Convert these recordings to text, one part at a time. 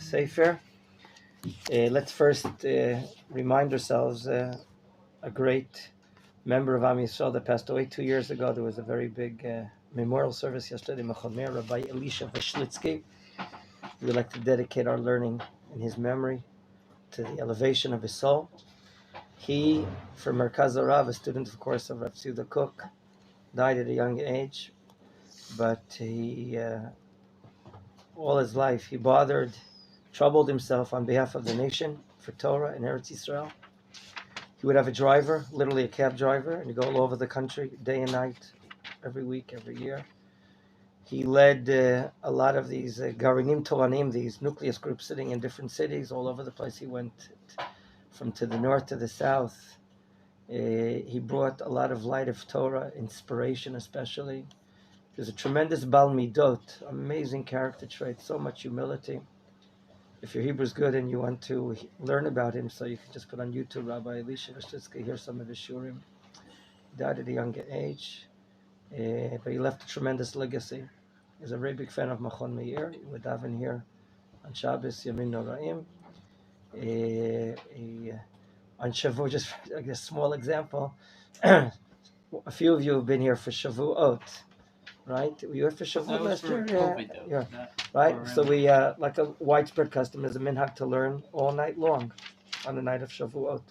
Sefer. Let's first remind ourselves a great member of Am Yisrael that passed away 2 years ago. There was a very big memorial service yesterday, Machon Meir, Rabbi We would like to dedicate our learning in his memory to the elevation of his soul. He, from Merkaz Arav, a student, of course, of Rav Tzida Cook, died at a young age, but he, all his life, he troubled himself on behalf of the nation for Torah in Eretz Yisrael. He would have a driver, literally a cab driver, and he'd go all over the country, day and night, every week, every year. He led a lot of these Garinim Toranim, these nucleus groups sitting in different cities all over the place. He went from to the north to the south. He brought a lot of light of Torah, inspiration especially. He was a tremendous Bal Midot, amazing character trait, so much humility. If your Hebrew is good and you want to learn about him, so you can just put on YouTube Rabbi Elisha Vashtitzky, hear some of his shurim. He died at a young age, but he left a tremendous legacy. He's a very big fan of Machon Meir. He would daven here on Shabbos, Yamin Noraim. On Shavuot, just a small example, a few of you have been here for Shavuot, right? Were you here for Shavuot last year? Yeah. Right? So we, like a widespread custom, is a minhag to learn all night long on the night of Shavuot.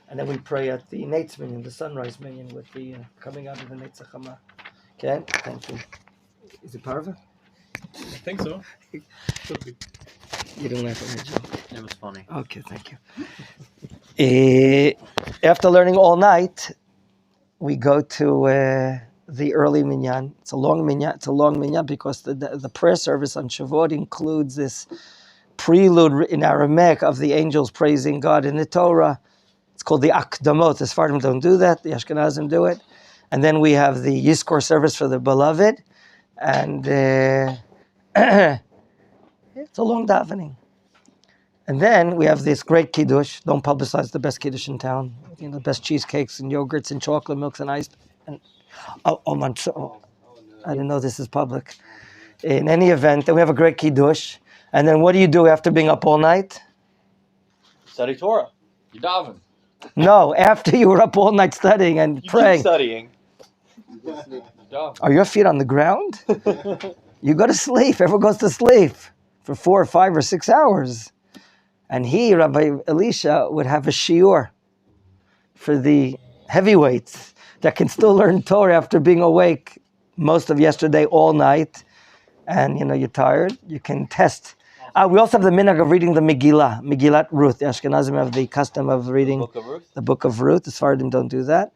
And then we pray at the Nates Minyan, the sunrise minyan, with the coming out of the Nates Chama. Okay? Thank you. Is it parva? I think so. You don't laugh at my joke. It was funny. Okay, thank you. After learning all night, we go to the early minyan. It's a long minyan because the prayer service on Shavuot includes this prelude in Aramaic of the angels praising God in the Torah. It's called the Akdamot. The Sephardim don't do that. The Ashkenazim do it. And then we have the Yizkor service for the beloved. And it's a long davening. And then we have this great kiddush. Don't publicize the best kiddush in town. You know, the best cheesecakes and yogurts and chocolate milks and ice. And I didn't know this is public. In any event, then we have a great kiddush. And then what do you do after being up all night? Study Torah. You daven. No, after you were up all night studying and praying. Keep studying. Are your feet on the ground? You go to sleep. Everyone goes to sleep for 4 or 5 or 6 hours. And he, Rabbi Elisha, would have a shiur for the heavyweights that can still learn Torah after being awake most of yesterday all night. And, you're tired. You can test. We also have the minhag of reading the Megillat Ruth. The Ashkenazim have the custom of reading the Book of Ruth. The Sephardim don't do that.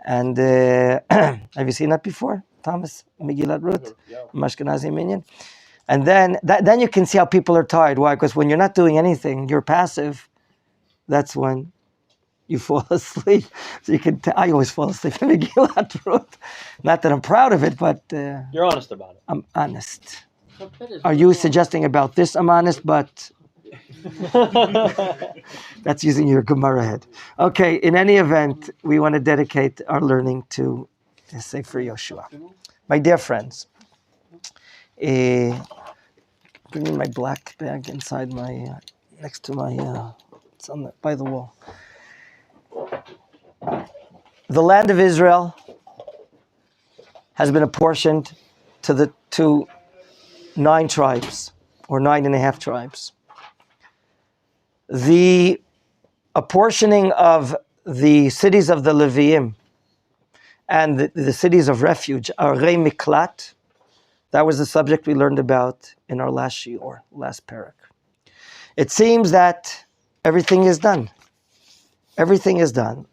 And have you seen that before, Thomas? Megillat Ruth, Ashkenazi minyan. And then you can see how people are tired. Why? Because when you're not doing anything, you're passive. That's when you fall asleep. So I always fall asleep in Megillat Ruth. Not that I'm proud of it, but you're honest about it. I'm honest. Are you suggesting about this? I'm honest, but that's using your Gemara head. Okay, in any event, we want to dedicate our learning to Sefer Yehoshua. My dear friends, bring me my black bag inside next to my, it's by the wall. The land of Israel has been apportioned to 9 tribes, or 9.5 tribes. The apportioning of the cities of the Leviim and the cities of refuge, Arei Miklat, that was the subject we learned about in our last shiur, last parak. It seems that everything is done. Everything is done.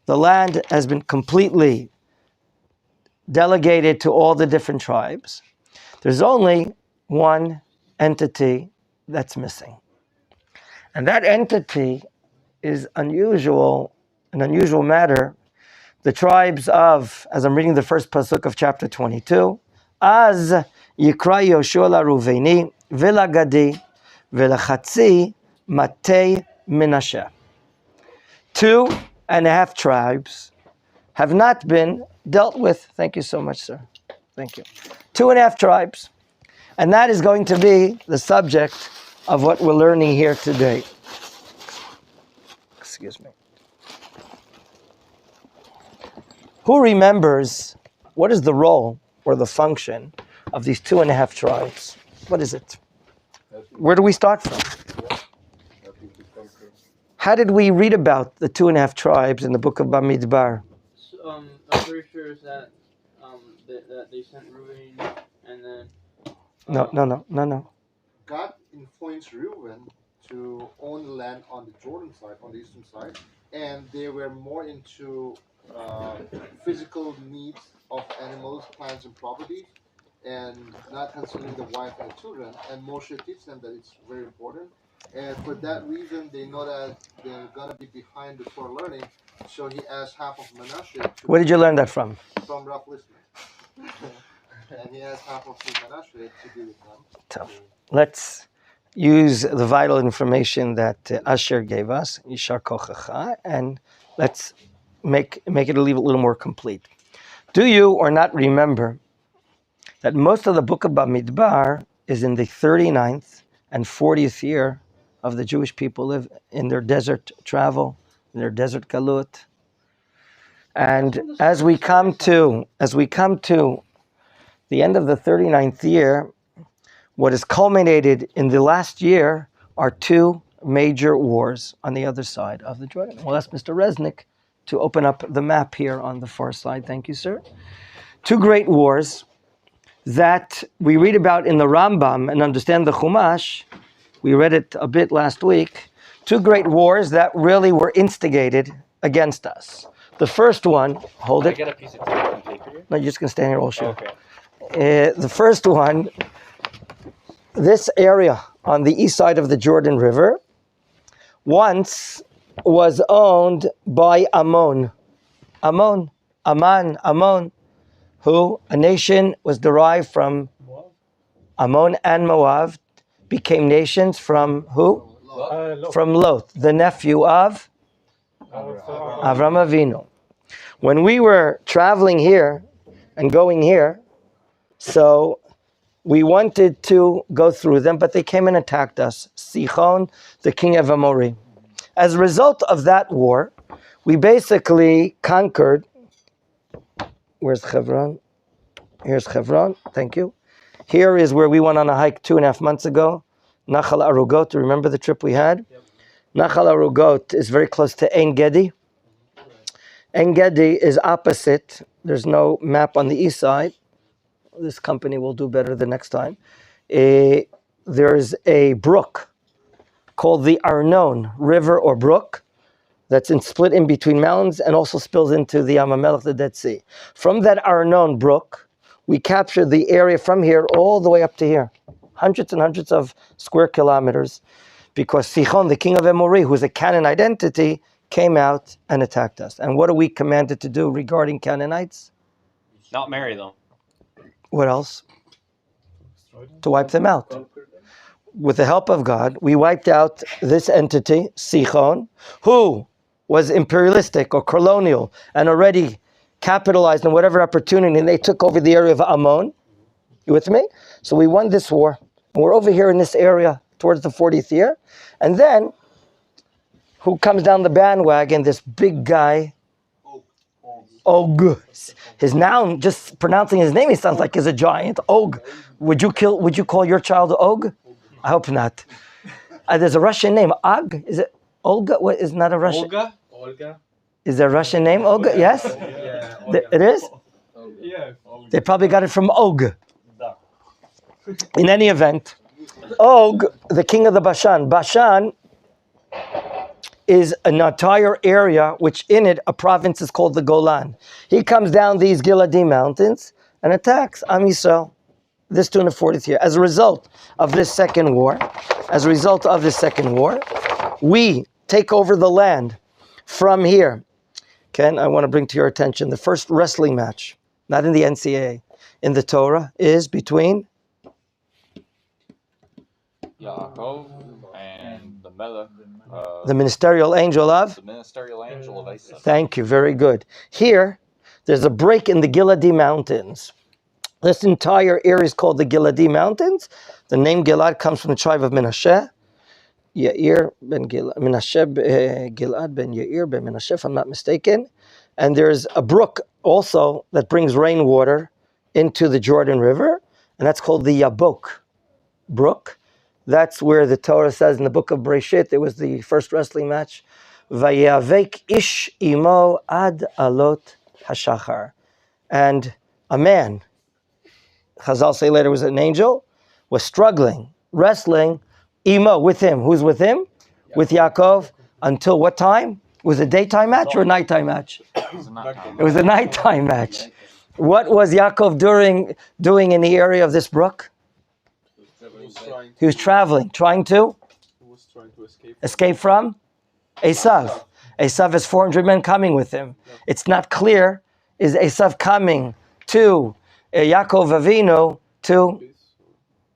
The land has been completely delegated to all the different tribes. There's only one entity that's missing. And that entity is an unusual matter. The tribes of, as I'm reading the first pasuk of chapter 22, Az Yikra Yehoshua LaRuveini VeLaGadi VeLachatzi Matei Menachem. 2.5 tribes have not been dealt with. Thank you so much, sir. Thank you. 2.5 tribes. And that is going to be the subject of what we're learning here today. Excuse me. Who remembers what is the role or the function of these 2.5 tribes? What is it? Where do we start from? How did we read about the 2.5 tribes in the book of Bamidbar? I'm pretty sure it's that they sent Reuben and then. No. God influenced Reuben to own the land on the Jordan side, on the eastern side, and they were more into physical needs of animals, plants, and property, and not considering the wife and children. And Moshe teaches them that it's very important. And for that reason, they know that they're gonna be behind the Torah learning. So he asked half of Menachem. Where did you learn that from? From Rabbi Listman. And he asked half of Menachem to be with them. So, let's use the vital information that Asher gave us, Yishar Kochacha, and let's make it a little more complete. Do you or not remember that most of the book of Bamidbar is in the 39th and 40th year of the Jewish people live in their desert travel, in their desert galut? And as we come to the end of the 39th year, what is culminated in the last year are 2 major wars on the other side of the Jordan. We'll ask Mr. Resnick to open up the map here on the far side. Thank you, sir. 2 great wars that we read about in the Rambam and understand the Chumash. We read it a bit last week. 2 great wars that really were instigated against us. The first one, hold it. Can I get a piece of tape and paper here? No, you're just going to stand here all show. Okay. The first one, this area on the east side of the Jordan River, once was owned by Ammon, who, a nation was derived from Ammon and Moab, became nations from who? From Lot, the nephew of Avram Avinu. When we were traveling here and going here, so we wanted to go through them, but they came and attacked us. Sichon, the king of Amori. As a result of that war, we basically conquered. Where's Hebron? Here's Hebron. Thank you. Here is where we went on a hike 2.5 months ago. Nachal Arugot. Remember the trip we had? Yep. Nachal Arugot is very close to Ein Gedi. Ein Gedi is opposite. There's no map on the east side. This company will do better the next time. There's a brook called the Arnon River or brook that's split in between mountains and also spills into the Yam HaMelech, the Dead Sea. From that Arnon brook, we captured the area from here all the way up to here. Hundreds and hundreds of square kilometers, because Sichon, the king of Amori, who's a Canaanite entity, came out and attacked us. And what are we commanded to do regarding Canaanites? Not marry them. What else? To wipe them out. With the help of God, we wiped out this entity, Sichon, who was imperialistic or colonial and already capitalized on whatever opportunity, and they took over the area of Ammon. You with me? So we won this war. And we're over here in this area towards the 40th year. And then, who comes down the bandwagon? This big guy, Og. His noun, just pronouncing his name, he sounds like he's a giant. Og. Would you call your child Og? I hope not. There's a Russian name. Og? Is it Olga? What is not a Russian? Olga. Is there a Russian name? Olga? Yes? Yeah, Olga. It is? Yeah. They probably got it from Og. In any event, Og, the king of the Bashan. Bashan is an entire area which in it a province is called the Golan. He comes down these Giladi mountains and attacks Am Yisrael. This 240th year. As a result of this second war, we take over the land from here. Ken, I want to bring to your attention the first wrestling match, not in the NCAA, in the Torah, is between Yaakov and the Melech. The ministerial angel of? The ministerial angel of Isaac. Thank you, very good. Here, there's a break in the Giladi Mountains. This entire area is called the Giladi Mountains. The name Gilad comes from the tribe of Menachem. Yair ben Menachem Gilad ben Yair ben Menachem, if I'm not mistaken. And there's a brook also that brings rainwater into the Jordan River, and that's called the Yabok brook. That's where the Torah says in the book of Bereshit, it was the first wrestling match. Vayavek ish imo ad alot hashachar. And a man, Chazal say later was an angel, was struggling, wrestling, imo, with him. Who's with him? With Yaakov. Until what time? Was it a daytime match or a nighttime match? It was a nighttime match. What was Yaakov doing in the area of this brook? He was traveling, trying to escape from Esav. Esav has 400 men coming with him. It's not clear, is Esav coming to Yaakov Avinu to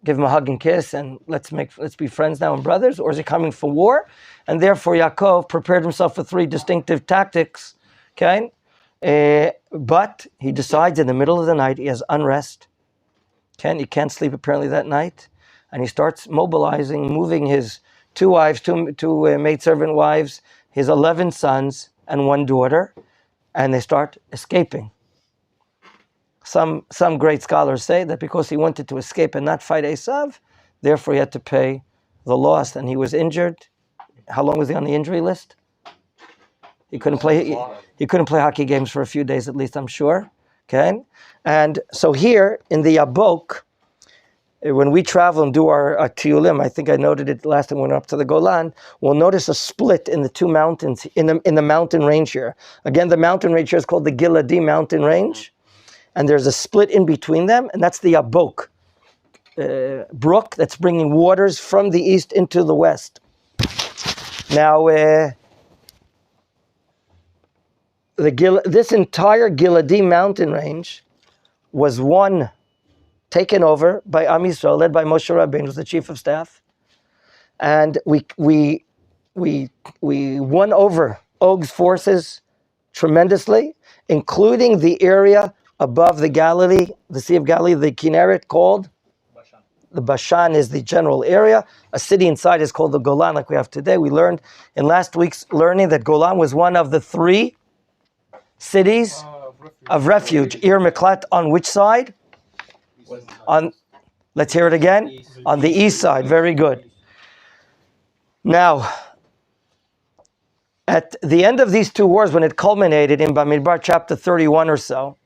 give him a hug and kiss and let's be friends now and brothers, or is he coming for war? And therefore Yaakov prepared himself for 3 distinctive tactics, okay? But he decides in the middle of the night, he has unrest. He can't sleep apparently that night. And he starts mobilizing, moving his 2 wives, two maidservant wives, his 11 sons and 1 daughter, and they start escaping. Some great scholars say that because he wanted to escape and not fight Esav, therefore he had to pay the loss, and he was injured. How long was he on the injury list? He couldn't play hockey games for a few days at least, I'm sure. Okay? And so here in the Yabok, when we travel and do our tiyulim, I think I noted it last time we went up to the Golan, we'll notice a split in the 2 mountains, in the mountain range here. Again, the mountain range here is called the Giladi mountain range, and there's a split in between them, and that's the Yabok brook that's bringing waters from the east into the west. Now, this entire Giladi mountain range was taken over by Am Yisrael, led by Moshe Rabbeinu, who's the chief of staff, and we won over Og's forces tremendously, including the area above the Galilee, the Sea of Galilee, the Kinneret, called Bashan. The Bashan is the general area. A city inside is called the Golan, like we have today. We learned in last week's learning that Golan was one of the 3 cities of refuge. Ir Miklat on which side? Let's hear it again. On the east side. Very good. Now, at the end of these 2 wars, when it culminated in Bamidbar chapter 31 or so,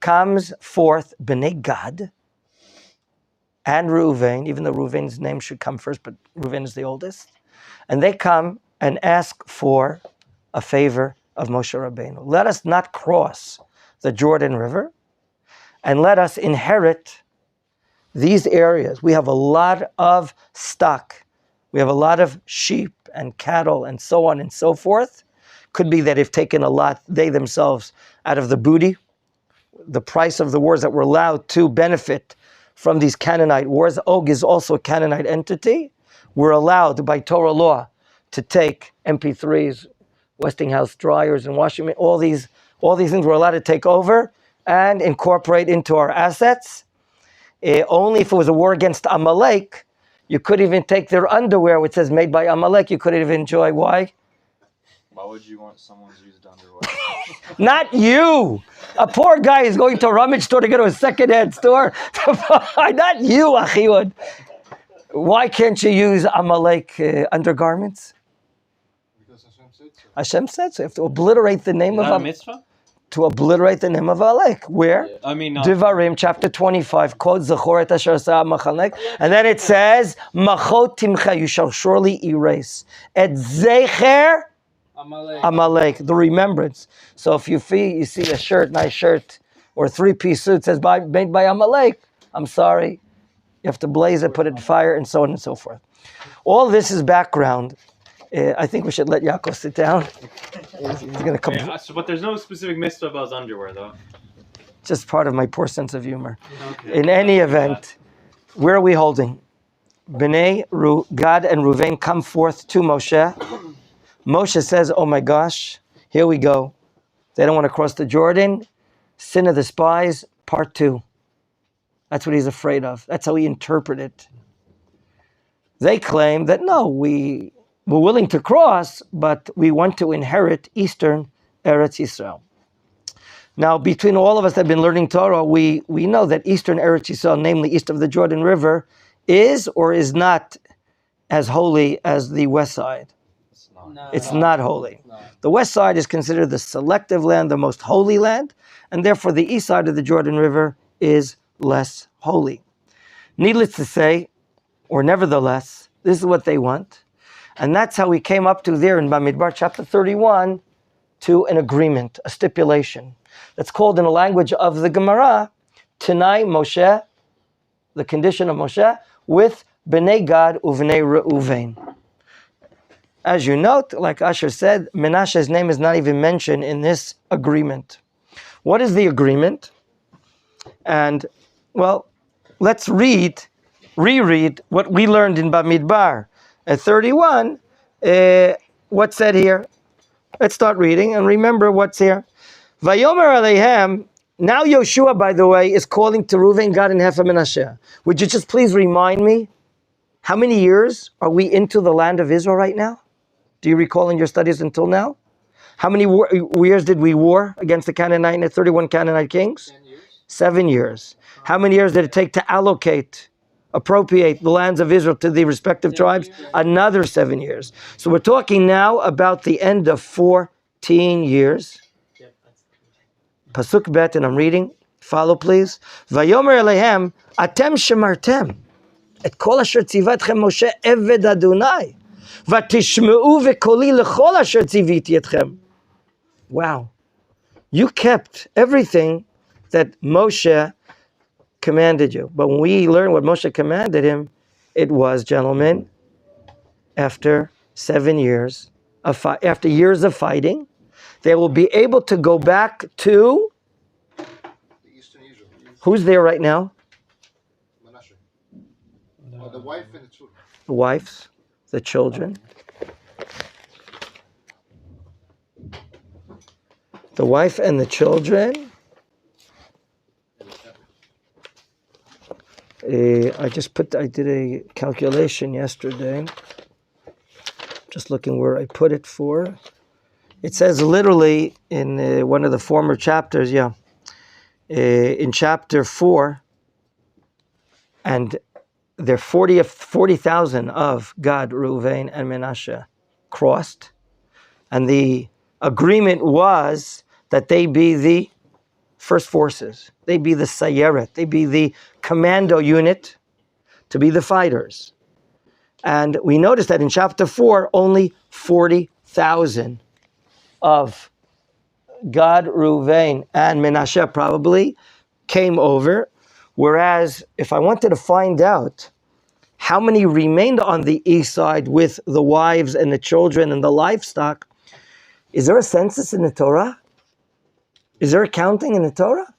comes forth Bnei Gad and Reuven, even though Reuven's name should come first, but Reuven is the oldest. And they come and ask for a favor of Moshe Rabbeinu. Let us not cross the Jordan River, and let us inherit these areas. We have a lot of stock. We have a lot of sheep and cattle and so on and so forth. Could be that if taken a lot, they themselves, out of the booty, the price of the wars that were allowed to benefit from these Canaanite wars. Og is also a Canaanite entity. We're allowed by Torah law to take MP3s, Westinghouse dryers and washing machines, all these things we're allowed to take over and incorporate into our assets. Only if it was a war against Amalek, you couldn't even take their underwear, which says made by Amalek, you couldn't even enjoy. Why? Why would you want someone's used underwear? Not you! A poor guy is going to a rummage store to go to a second-hand store. Not you, Achiud. Why can't you use Amalek undergarments? Because Hashem said so. Hashem said so. You have to obliterate the name of Amalek. To obliterate the name of Amalek. Where? Devarim chapter 25 quotes Zechor et asher aseh Amalek, and then it says Machot timcha, you shall surely erase et zecher Amalek, the remembrance. So if you see a shirt, nice shirt, or a 3-piece suit says made by Amalek, I'm sorry, you have to blaze it, put it in fire, and so on and so forth. All this is background. I think we should let Yaakov sit down. He's going to come. But there's no specific mitzvah about his underwear, though. Just part of my poor sense of humor. Okay. In any event, where are we holding? Bnei Gad and Reuven come forth to Moshe. Moshe says, oh my gosh, here we go. They don't want to cross the Jordan. Sin of the spies, part 2. That's what he's afraid of. That's how he interpreted it. They claim that no, we were willing to cross, but we want to inherit Eastern Eretz Yisrael. Now, between all of us that have been learning Torah, we know that Eastern Eretz Yisrael, namely east of the Jordan River, is or is not as holy as the west side. It's not holy. The west side is considered the selective land, the most holy land, and therefore the east side of the Jordan River is less holy. Needless to say, or nevertheless, this is what they want. And that's how we came up to there in Bamidbar chapter 31 to an agreement, a stipulation. That's called in the language of the Gemara, Tanai Moshe, the condition of Moshe, with Bnei Gad uvnei Reuven. As you note, like Asher said, Menashe's name is not even mentioned in this agreement. What is the agreement? And, well, let's reread what we learned in Bamidbar. At 31, what's said here? Let's start reading and remember what's here. Vayomer Aleihem. Now Yehoshua, by the way, is calling to Reuven, Gad, and Hefer Menashe. Would you just please remind me, how many years are we into the land of Israel right now? Do you recall in your studies until now? How many years did we war against the Canaanite, 31 Canaanite kings? 10 years. 7 years. How many years did it take to appropriate the lands of Israel to the respective tribes? Another 7 years. So we're talking now about the end of 14 years. Pasuk bet, and I'm reading. Follow, please. Vayomer Eleihem, atem shemartem et kol asher tziva etchem Moshe eved Adonai, vatishmeu vekoli lechol asher tziviti etchem. Wow. You kept everything that Moshe commanded you. But when we learn what Moshe commanded him, it was, gentlemen, after 7 years, after years of fighting, they will be able to go back to, The Eastern Israel. who's there right now? Menashe. The wife and the children. The wives, the children. The wife and the children. I did a calculation yesterday. Just looking where I put it for. It says literally in one of the former chapters, in chapter 4, and there 40,000 of Gad, Reuven, and Menashe crossed, and the agreement was that they be the first forces, they be the Sayeret, they be the commando unit to be the fighters. And we noticed that in chapter 4, only 40,000 of Gad, Reuven, and Menashe probably came over. Whereas if I wanted to find out how many remained on the east side with the wives and the children and the livestock, is there a census in the Torah? Is there a counting in the Torah?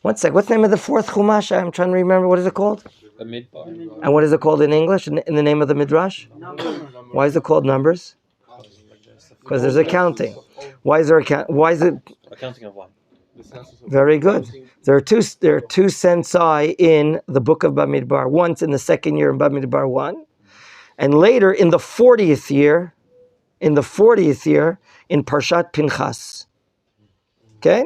One sec, what's the name of the fourth Chumash? I'm trying to remember, what is it called? The midbar. And what is it called in English, in the name of the Midrash? Why is it called Numbers? Because there's a counting. Why is there why is it? Accounting of what? Very good. There are two sensai in the book of Bamidbar. Once in the second year in Bamidbar 1, and later in the 40th year, in Parshat Pinchas. Okay?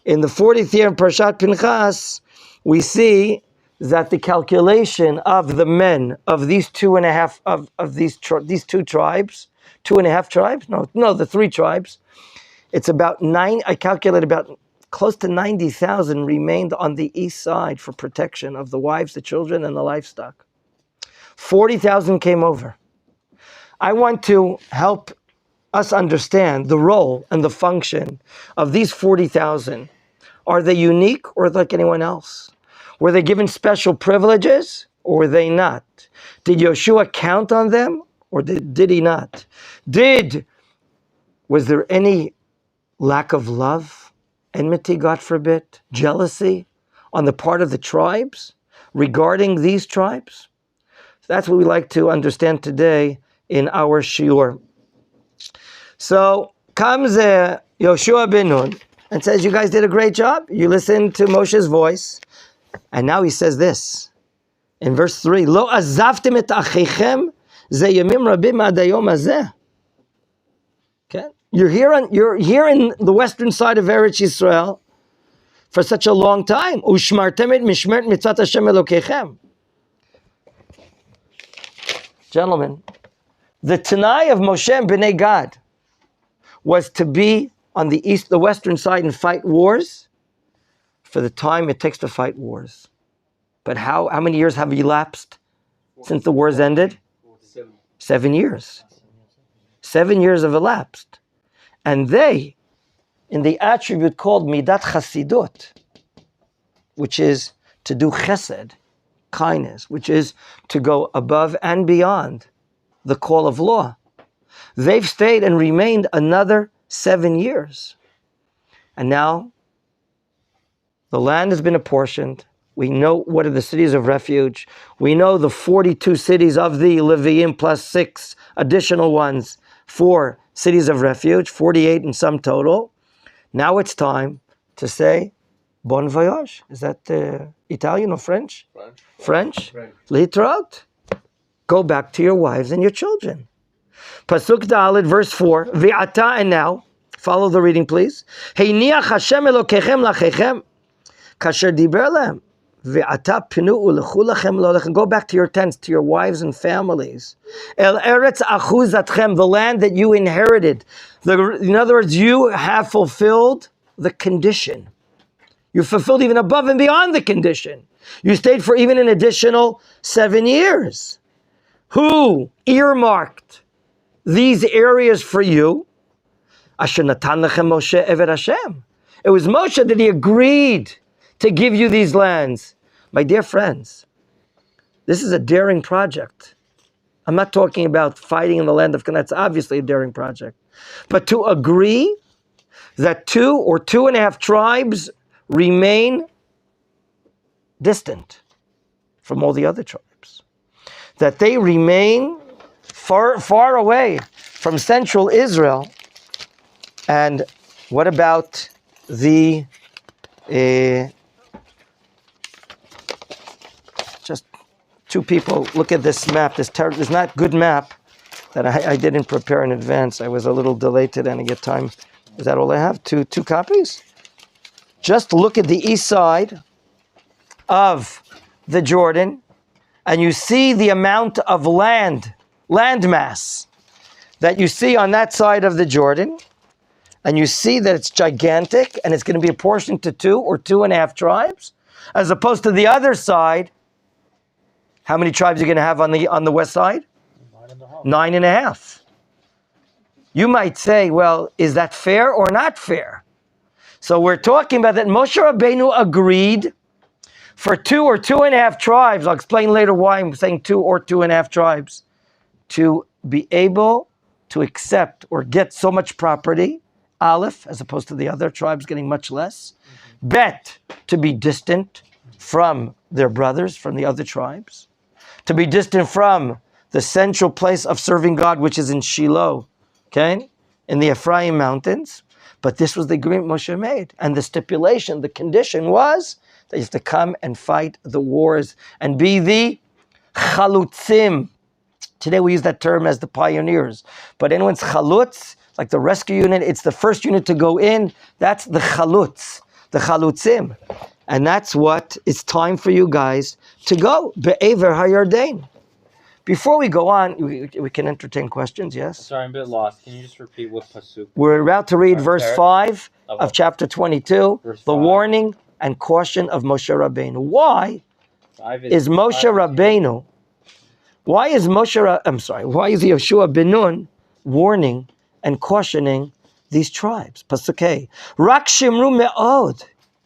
In the 40th year in Parshat Pinchas, we see that the calculation of the men of these two tribes, 2.5 tribes? No, the 3 tribes. It's about 9, I calculate about close to 90,000 remained on the east side for protection of the wives, the children, and the livestock. 40,000 came over. I want to help us understand the role and the function of these 40,000. Are they unique or like anyone else? Were they given special privileges or were they not? Did Yehoshua count on them or did he not? Was there any lack of love, enmity, God forbid, jealousy on the part of the tribes regarding these tribes? That's what we like to understand today in our shiur. So comes Yehoshua ben Nun and says, you guys did a great job. You listened to Moshe's voice. And now he says this. In verse 3, Lo azavtem et achechem ze yamim rabim ad hayom hazeh. Okay? You're here in the western side of Eretz Yisrael for such a long time. Ushmartem et mishmert mitzvot Hashem Elokechem. Gentlemen, the Tanai of Moshe and Bnei Gad was to be on the western side and fight wars for the time it takes to fight wars. But how many years have elapsed since the wars ended? 7 years. 7 years have elapsed. And they, in the attribute called Midat Chasidut, which is to do chesed, kindness, which is to go above and beyond the call of law, they've stayed and remained another 7 years. And now the land has been apportioned. We know what are the cities of refuge. We know the 42 cities of the Leviim plus 6 additional ones for cities of refuge, 48 in sum total. Now it's time to say, bon voyage. Is that Italian or French? French. Litraut. Go back to your wives and your children. Pasuk Dalet, verse 4. Vi'ata, and now, follow the reading please. Heiniach Hashem Elokechem lachechem, kasher diber lehem. Vi'ata pinu ulechu lachem lo lechem. Go back to your tents, to your wives and families. El eretz achuzatchem, the land that you inherited. In other words, you have fulfilled the condition. You fulfilled even above and beyond the condition. You stayed for even an additional 7 years. Who earmarked these areas for you? Asher natan lechem Moshe eved Hashem. It was Moshe that he agreed to give you these lands. My dear friends, this is a daring project. I'm not talking about fighting in the land of Canaan. It's obviously a daring project. But to agree that 2 or 2.5 tribes remain distant from all the other tribes, that they remain far, far away from central Israel. And what about the just 2 people? Look at this map. This not good map that I didn't prepare in advance. I was a little delayed today and I get time. Is that all I have? Two copies? Just look at the east side of the Jordan, and you see the amount of land mass that you see on that side of the Jordan, and you see that it's gigantic, and it's going to be apportioned to 2 or 2.5 tribes, as opposed to the other side. How many tribes are you going to have on the west side? 9.5. You might say, well, is that fair or not fair? So we're talking about that Moshe Rabbeinu agreed for 2 or 2.5 tribes. I'll explain later why I'm saying 2 or 2.5 tribes, to be able to accept or get so much property, Aleph, as opposed to the other tribes getting much less. Bet, to be distant from their brothers, from the other tribes. To be distant from the central place of serving God, which is in Shiloh, okay, in the Ephraim mountains. But this was the agreement Moshe made. And the stipulation, the condition was that you have to come and fight the wars and be the chalutzim. Today we use that term as the pioneers. But anyone's chalutz, like the rescue unit, it's the first unit to go in. That's the chalutz, the chalutzim. And that's what it's time for you guys to go. Be'ever HaYarden. Before we go on, we can entertain questions, yes? Sorry, I'm a bit lost. Can you just repeat what pasuk? We're about to read verse 5 of chapter 22, the warning and caution of Moshe Rabbeinu. Why is Yeshua ben Nun warning and cautioning these tribes? Pasuk Rak shimru me'od.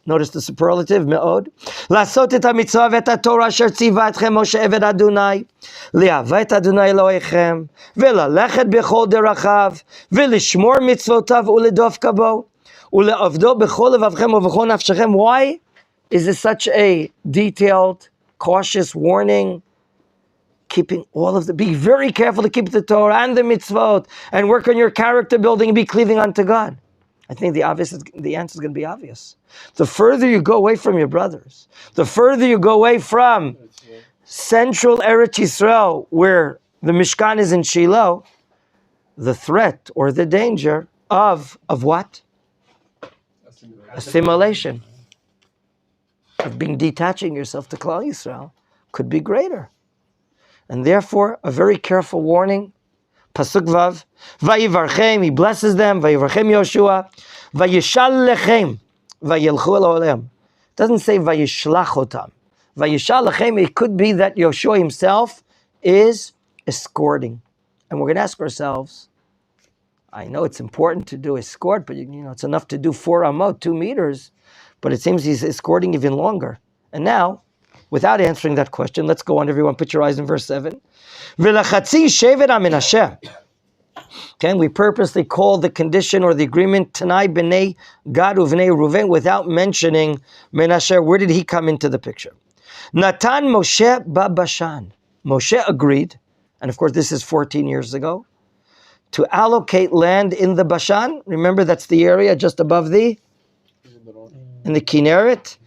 Notice the superlative, me'od. Lasot et ha-mitzvah v'et ha-Torah asher tziva etchem Moshe eved Adonai, li'ahava et Adonai Elohechem, ve'lalechet b'chol derachav, ve'lishmor mitzvotav u'ledof kabo, u'le'avdo b'chol levavchem u'v'chol nafshechem. Why is this such a detailed, cautious warning? Keeping all of be very careful to keep the Torah and the mitzvot, and work on your character building and be cleaving unto God. I think the answer is going to be obvious. The further you go away from your brothers, the further you go away from central Eretz Yisrael, where the Mishkan is in Shiloh, the threat or the danger of what? Assimilation. Of being detaching yourself to Klal Yisrael could be greater. And therefore, a very careful warning. Pasuk Vav, Vayivarchem, he blesses them, Vayivarchem Yehoshua, Vayishal lechem, Vayilchu el olam. It doesn't say Vayishlach otam. Vayishal lechem, it could be that Yehoshua himself is escorting. And we're going to ask ourselves, I know it's important to do escort, but it's enough to do 4 amot, 2 meters, but it seems he's escorting even longer. And now, without answering that question, let's go on, everyone, put your eyes in verse 7. V'lachatzi shevet ha-Menashe. Okay, we purposely call the condition or the agreement Tanai b'nei Gad uvnei Ruven without mentioning Menashe. Where did he come into the picture? Natan Moshe ba-Bashan. Moshe agreed, and of course this is 14 years ago, to allocate land in the Bashan. Remember, that's the area just above in the Kinneret,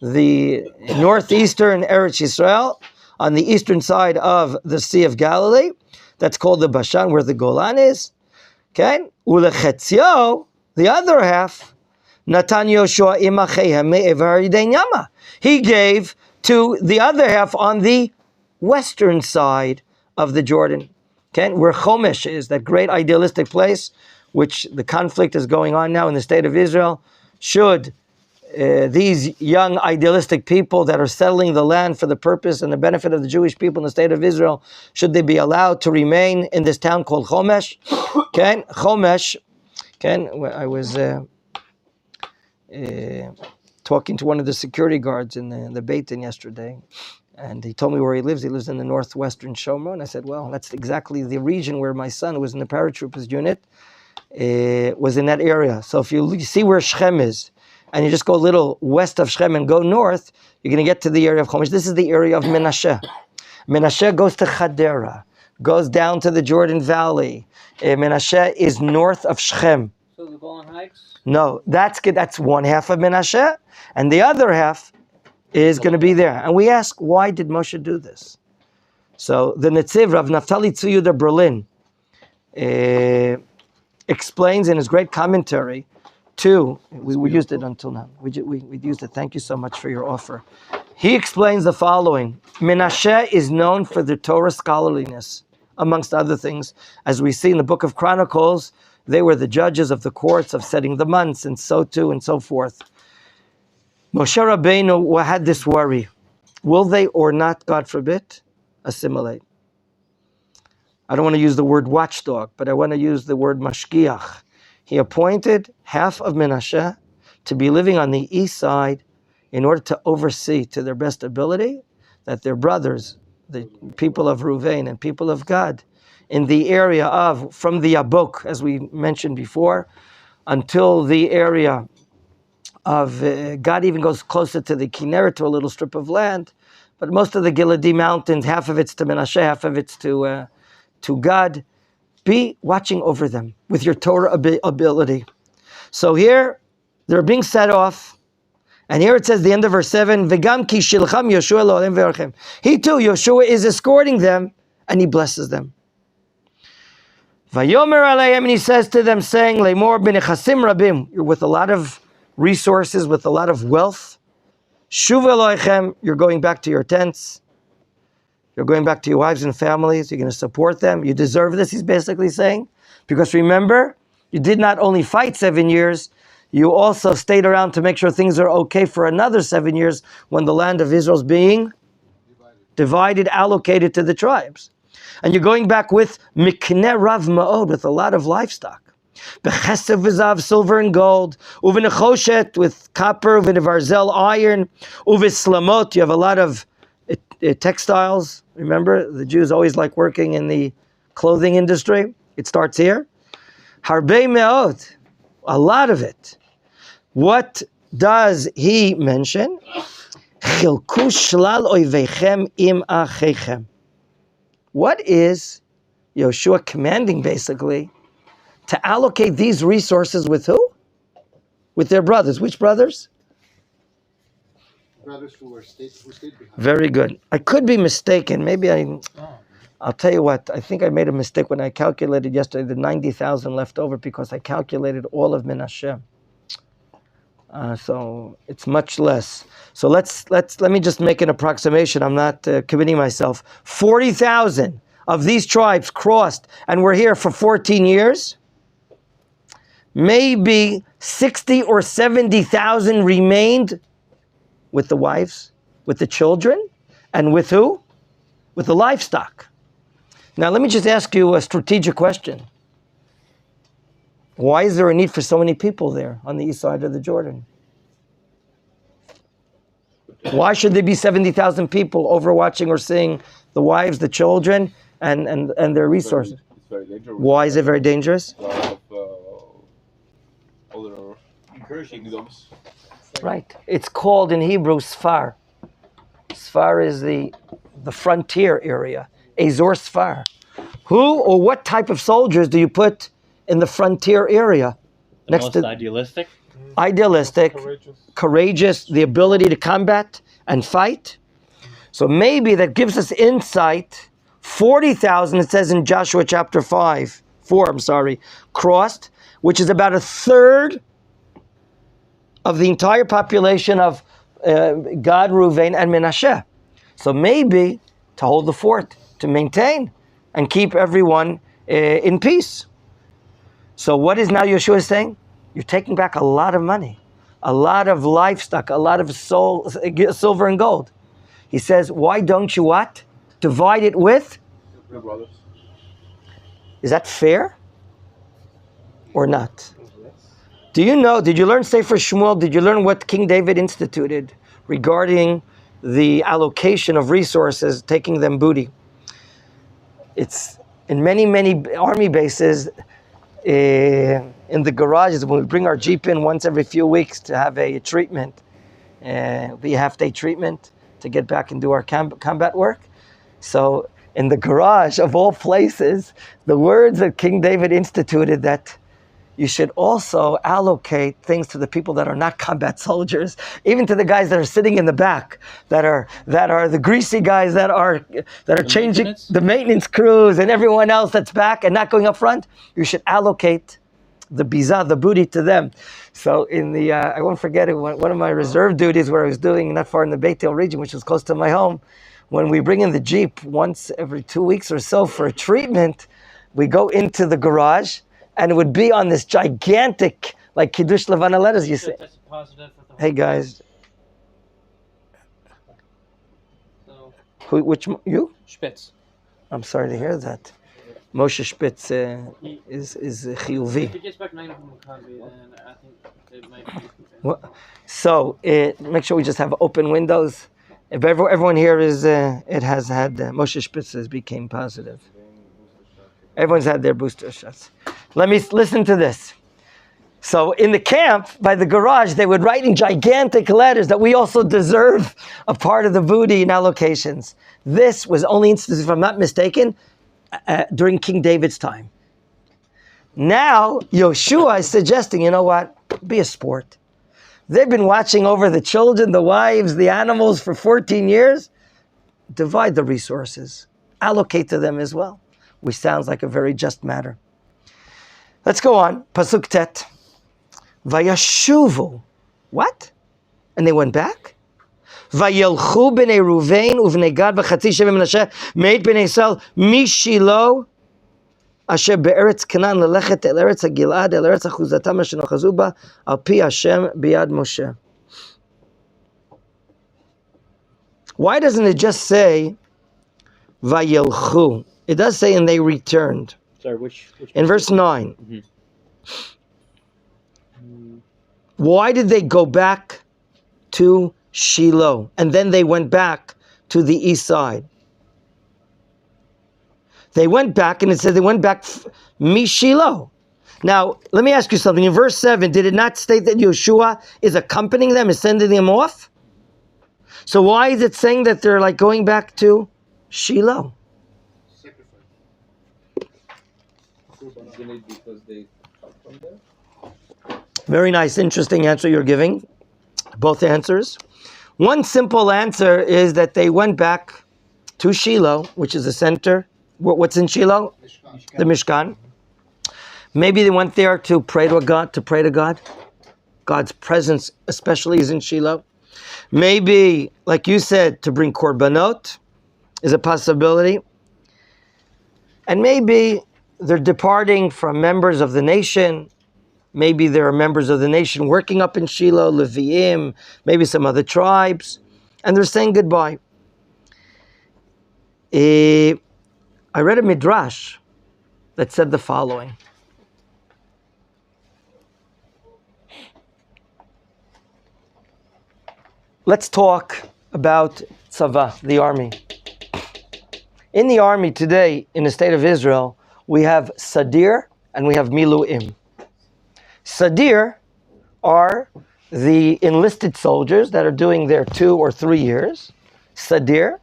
the northeastern Eretz Yisrael, on the eastern side of the Sea of Galilee. That's called the Bashan, where the Golan is. Okay? Ulechetzio, the other half, Natan Yehoshua imachehem me'evar Yidei Yama. He gave to the other half on the western side of the Jordan. Okay? Where Chomesh is, that great idealistic place, which the conflict is going on now in the state of Israel. Should these young idealistic people that are settling the land for the purpose and the benefit of the Jewish people in the state of Israel, should they be allowed to remain in this town called Chomesh? Okay, Chomesh. Okay, I was talking to one of the security guards in the Beit Din yesterday, and he told me where he lives. He lives in the northwestern Shomron. I said, well, that's exactly the region where my son, who was in the paratroopers unit, was in that area. So if you see where Shechem is, and you just go a little west of Shechem and go north, you're going to get to the area of Chomesh. This is the area of Menashe. Menashe goes to Chadera, goes down to the Jordan Valley. Menashe is north of Shechem. So the Golan Heights? No, that's one half of Menashe, and the other half is going to be there. And we ask, why did Moshe do this? So the Netziv, Rav Naftali Tzuyuda Berlin, explains in his great commentary to, we used it until now. We used it. Thank you so much for your offer. He explains the following. Menashe is known for their Torah scholarliness, amongst other things. As we see in the book of Chronicles, they were the judges of the courts of setting the months, and so too, and so forth. Moshe Rabbeinu had this worry. Will they or not, God forbid, assimilate? I don't want to use the word watchdog, but I want to use the word mashgiach. He appointed half of Menashe to be living on the east side in order to oversee to their best ability that their brothers, the people of Ruvain and people of Gad, in the area of, from the Yabok, as we mentioned before, until the area of, Gad even goes closer to the Kinneret, to a little strip of land, but most of the Giladi mountains, half of it's to Menashe, half of it's to Gad. Be watching over them with your Torah ability. So here, they're being set off. And here it says, the end of verse 7, V'gam ki shilcham Yehoshua lo'olem v'yarchem. He too, Yehoshua, is escorting them, and he blesses them. Vayomer aleihem, and he says to them, saying, Le'mor b'nechasim rabim, you're with a lot of resources, with a lot of wealth. Shuv eloichem, you're going back to your tents. You're going back to your wives and families. You're going to support them. You deserve this, he's basically saying. Because remember, you did not only fight 7 years, you also stayed around to make sure things are okay for another 7 years when the land of Israel is being divided, allocated to the tribes. And you're going back with mikneh rav ma'od, with a lot of livestock. B'chesef v'zav, silver and gold. U'v'nechoshet, with copper, u'v'nevarzel, iron. U'v'slamot, you have a lot of textiles. Remember, the Jews always like working in the clothing industry. It starts here. Harbei me'od, a lot of it. What does he mention? Chilku shlal oivechem im achechem. What is Yehoshua commanding, basically, to allocate these resources with who? With their brothers. Which brothers? brothers who stayed behind. Very good. I could be mistaken. Maybe I'll tell you what. I think I made a mistake when I calculated yesterday the 90,000 left over because I calculated all of Menachem. So it's much less. So let me just make an approximation. I'm not committing myself. 40,000 of these tribes crossed and were here for 14 years. Maybe 60 or 70,000 remained with the wives, with the children, and with who? With the livestock. Now let me just ask you a strategic question. Why is there a need for so many people there on the east side of the Jordan? Why should there be 70,000 people overwatching or seeing the wives, the children, and their resources? It's very dangerous. Why is it very dangerous? A lot of other kingdoms. Right. It's called in Hebrew Sfar. Sfar is the frontier area. Azor Sfar. Who or what type of soldiers do you put in the frontier area? The most idealistic? Idealistic, courageous, the ability to combat and fight. So maybe that gives us insight. 40,000, it says in Joshua chapter 4, crossed, which is about a third of the entire population of Gad, Reuven, and Menashe. So maybe to hold the fort, to maintain and keep everyone in peace. So what is now Yeshua saying? You're taking back a lot of money, a lot of livestock, a lot of silver and gold. He says, why don't you what? Divide it with? Your brothers. Is that fair or not? Do you know, did you learn Sefer Shmuel? Did you learn what King David instituted regarding the allocation of resources, taking them booty? It's in many, many army bases, in the garages, when we bring our Jeep in once every few weeks to have a treatment, be a half-day treatment to get back and do our combat work. So in the garage, of all places, the words that King David instituted that you should also allocate things to the people that are not combat soldiers, even to the guys that are sitting in the back, that are the greasy guys that are changing the maintenance crews and everyone else that's back and not going up front. You should allocate the bizah, the booty, to them. So in the I won't forget it. One of my reserve duties where I was doing not far in the Beit El region, which was close to my home, when we bring in the Jeep once every 2 weeks or so for a treatment, we go into the garage. And it would be on this gigantic, like Kiddush Levana letters, you say. Hey guys. Which, you? Spitz. I'm sorry to hear that. Moshe Spitz is chiyuvi. If he gets back 9 from Maccabi, then I think it might be. So, make sure we just have open windows. If everyone here is, it has had, Moshe Spitz became positive. Everyone's had their booster shots. Let me listen to this. So in the camp, by the garage, they would write in gigantic letters that we also deserve a part of the booty and allocations. This was only instituted, if I'm not mistaken, during King David's time. Now, Yehoshua is suggesting, you know what? Be a sport. They've been watching over the children, the wives, the animals for 14 years. Divide the resources. Allocate to them as well. Which sounds like a very just matter. Let's go on. Pasuk Tet. Vayashuvu. What? And they went back? Vayelchu b'nei Ruvain uvnei Gad v'chatzi shevim Menashe meit b'nei Yisrael mishilo asher be'eretz Canaan lelechet el eretz ha'Gilad el eretz ha'chuzatam asher nochazu ba al pi Hashem biyad Moshe. Why doesn't it just say Vayelchu? It does say, and they returned. Sorry, which in verse 9. Mm-hmm. Why did they go back to Shiloh? And then they went back to the east side. They went back, and it says they went back Shiloh. Now, let me ask you something. In verse 7, did it not state that Yehoshua is accompanying them, is sending them off? So why is it saying that they're like going back to Shiloh? Because they come from there? Very nice, interesting answer you're giving. Both answers. One simple answer is that they went back to Shiloh, which is the center. What's in Shiloh? Mishkan. The Mishkan. Maybe they went there to pray to God. God's presence especially is in Shiloh. Maybe, like you said, to bring korbanot is a possibility. And maybe they're departing from members of the nation. Maybe there are members of the nation working up in Shiloh, Leviim, maybe some other tribes, and they're saying goodbye. I read a midrash that said the following. Let's talk about tzava, the army. In the army today, in the state of Israel, we have sadir and we have miluim. Sadir are the enlisted soldiers that are doing their 2 or 3 years. Sadir,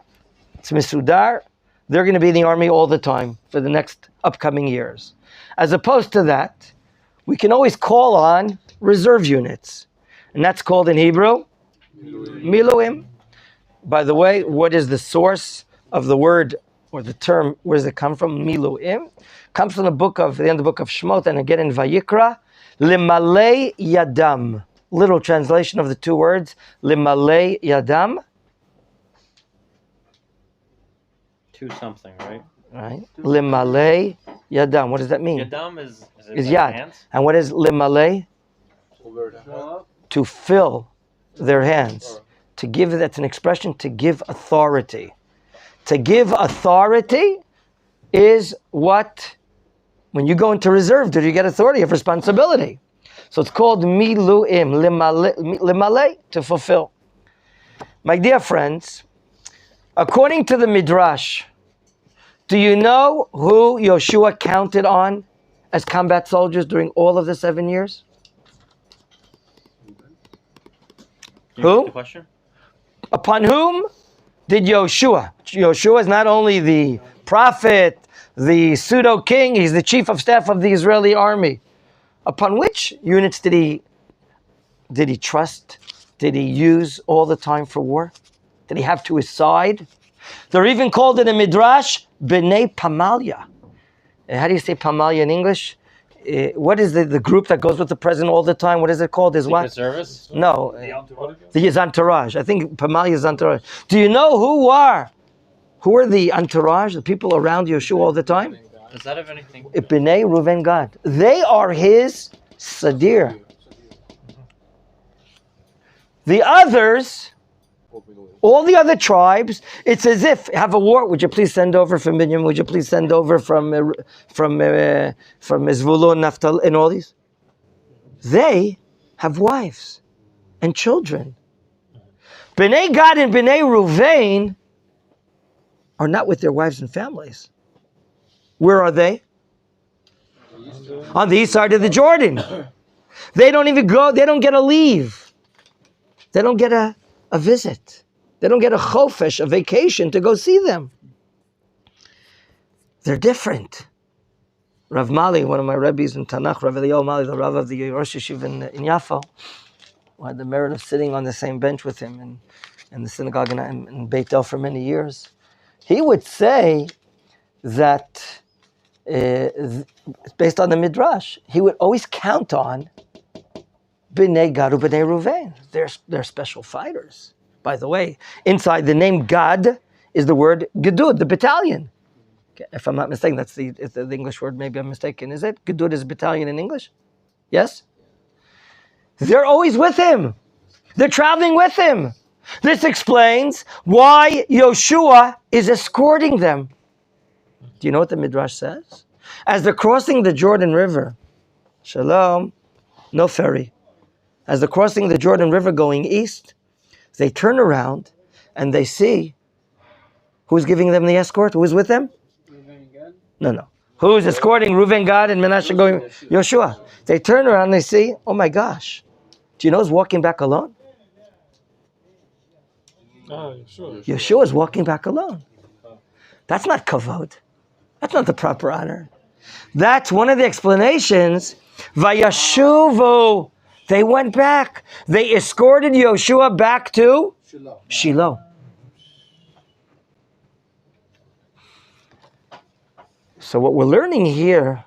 it's misudar. They're going to be in the army all the time for the next upcoming years. As opposed to that, we can always call on reserve units. And that's called in Hebrew, miluim. By the way, what is the source of the word or the term? Where does it come from? Miluim comes from the end of the book of Shemot, and again in Vayikra. Limalei yadam. Literal translation of the 2 words. Limalei yadam. To something, right? Right. Limalei yadam. What does that mean? Yadam is Is their yad. hands? And what is limalei? To fill their hands. To give, that's an expression, to give authority. To give authority is what, when you go into reserve duty, you get authority, you have responsibility. So it's called miluim, limalei, to fulfill. My dear friends, according to the Midrash, do you know who Yehoshua counted on as combat soldiers during all of the 7 years? Can you Who? repeat the question? Upon whom did Yehoshua? Yehoshua is not only the prophet, the pseudo-king, he's the chief of staff of the Israeli army. Upon which units did he trust? Did he use all the time for war? Did he have to his side? They're even called in the Midrash, B'nai Pamalia. How do you say Pamalia in English? What is the group that goes with the president all the time? What is it called? Is what? Secret Service? No, his entourage. I think Pamalia's entourage. Do you know who are the entourage, the people around Yehoshua all the time? Does that have anything? B'nai Reuven Gad. They are his sadir. The others, all the other tribes, it's as if have a war. Would you please send over from Binyamin? Would you please send over from Zvulun, Naphtali, and all these? They have wives and children. B'nai Gad and B'nai Reuven are not with their wives and families. Where are they? On the east side of the Jordan. They don't even go, they don't get a leave. They don't get a visit. They don't get a chofesh, a vacation to go see them. They're different. Rav Mali, one of my rabbis in Tanakh, Rav Eliyahu Mali, the Rav of the Rosh Yeshiva in Yaffo, I had the merit of sitting on the same bench with him in the synagogue in Beit El for many years. He would say that based on the Midrash, he would always count on B'nai Gad and B'nai Reuven. They're special fighters. By the way, inside the name Gad is the word Gedud, the battalion. Okay, if I'm not mistaken, that's the English word. Maybe I'm mistaken. Is it? Gedud is battalion in English? Yes? They're always with him. They're traveling with him. This explains why Yehoshua is escorting them. Do you know what the Midrash says? As they're crossing the Jordan River, Shalom, no ferry. As they're crossing the Jordan River going east, they turn around and they see who's giving them the escort, who is with them? No. Who's escorting Reuven, Gad, and Menachem going? Yehoshua. They turn around and they see, oh my gosh, do you know who's walking back alone? Yehoshua is walking back alone. That's not kavod. That's not the proper honor. That's one of the explanations. Vayashuvu. They went back. They escorted Yehoshua back to Shiloh. Shiloh. So what we're learning here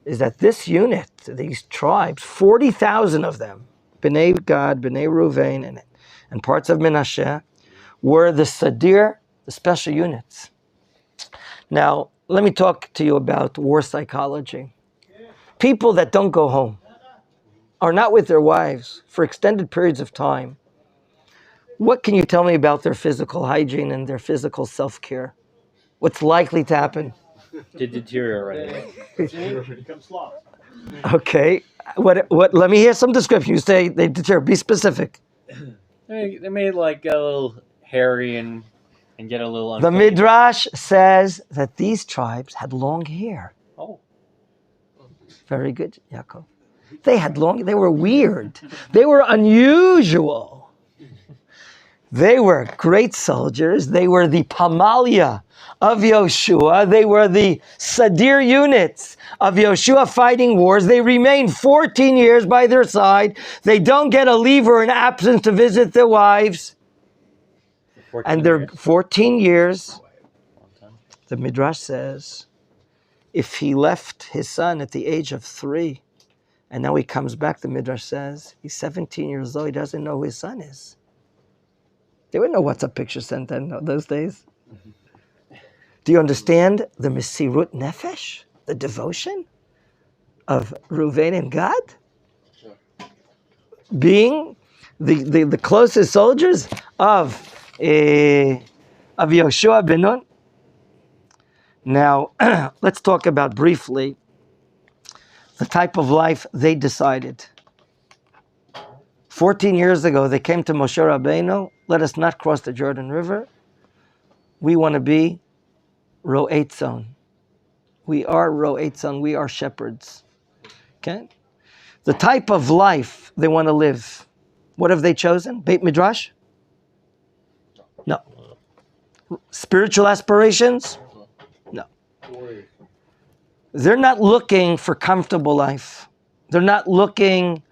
is that this unit, these tribes, 40,000 of them, B'nai Gad, B'nai Ruvain, and parts of Menachem, were the Sadir, the special units. Now, let me talk to you about war psychology. People that don't go home, are not with their wives for extended periods of time, what can you tell me about their physical hygiene and their physical self-care? What's likely to happen? To deteriorate. Okay. What? Let me hear some description. You say they deteriorate. Be specific. They may like get a little hairy and get a little The unclean. Midrash says that these tribes had long hair. Oh. Very good, Yaakov. They were weird. They were unusual. They were great soldiers. They were the Pamalia of Yehoshua. They were the Sadir units of Yehoshua fighting wars. They remained 14 years by their side. They don't get a leave or an absence to visit their wives. And they're 14 years. The Midrash says, if he left his son at the age of 3, and now he comes back, the Midrash says, he's 17 years old, he doesn't know who his son is. They wouldn't know WhatsApp picture sent in those days. Do you understand the Mesirut Nefesh, the devotion of Reuven and Gad? Being the closest soldiers of Yehoshua ben Nun. Now, let's talk about briefly the type of life they decided. 14 years ago, they came to Moshe Rabbeinu, let us not cross the Jordan River. We want to be Ro'et Zon. We are Ro'et Zon, we are shepherds. Okay? The type of life they want to live. What have they chosen? Beit Midrash? No. Spiritual aspirations? No. They're not looking for comfortable life. They're not looking